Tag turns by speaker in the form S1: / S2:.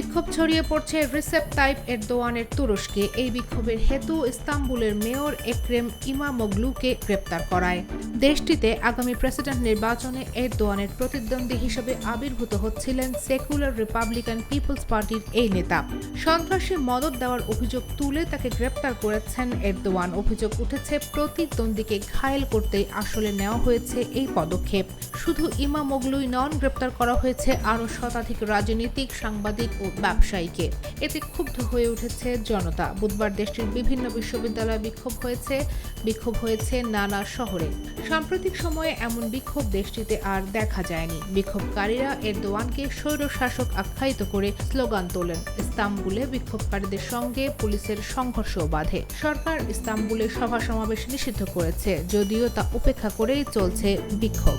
S1: বিক্ষোভ ছড়িয়ে পড়ছে রিসেপ তাইপ এরদোয়ানের তুরস্কে। এই বিক্ষোভের হেতু ইস্তাম্বুলের মেয়র এক্রেম ইমামোগ্লুকে গ্রেপ্তার করায়। দেশটিতে আগামী প্রেসিডেন্ট নির্বাচনে এরদোয়ানের প্রতিদ্বন্দ্বী হিসেবে আবির্ভূত হচ্ছিলেন সেকুলার রিপাবলিকান পিপলস পার্টির এই নেতা। সন্ত্রাসী মদদ দেওয়ার অভিযোগ তুলে তাকে গ্রেপ্তার করেছেন এরদোয়ান। অভিযোগ উঠেছে প্রতিদ্বন্দ্বীকে ঘায়েল করতেই আসলে নেওয়া হয়েছে এই পদক্ষেপ। শুধু ইমামোগ্লুই নন, গ্রেপ্তার করা হয়েছে আরও শতাধিক রাজনীতিক, সাংবাদিক ও ব্যবসায়ীকে। এতে ক্ষুব্ধ হয়ে উঠেছে জনতা। বুধবার দেশটির বিভিন্ন বিশ্ববিদ্যালয়ে বিক্ষোভ হয়েছে নানা শহরে। সাম্প্রতিক সময়ে এমন বিক্ষোভ দেশটিতে আর দেখা যায়নি। বিক্ষোভকারীরা এরদোয়ানকে স্বৈরশাসক আখ্যায়িত করে স্লোগান তোলেন। ইস্তাম্বুলে বিক্ষোভকারীদের সঙ্গে পুলিশের সংঘর্ষও বাধে। সরকার ইস্তাম্বুলে সভা সমাবেশ নিষিদ্ধ করেছে, যদিও তা উপেক্ষা করেই চলছে বিক্ষোভ।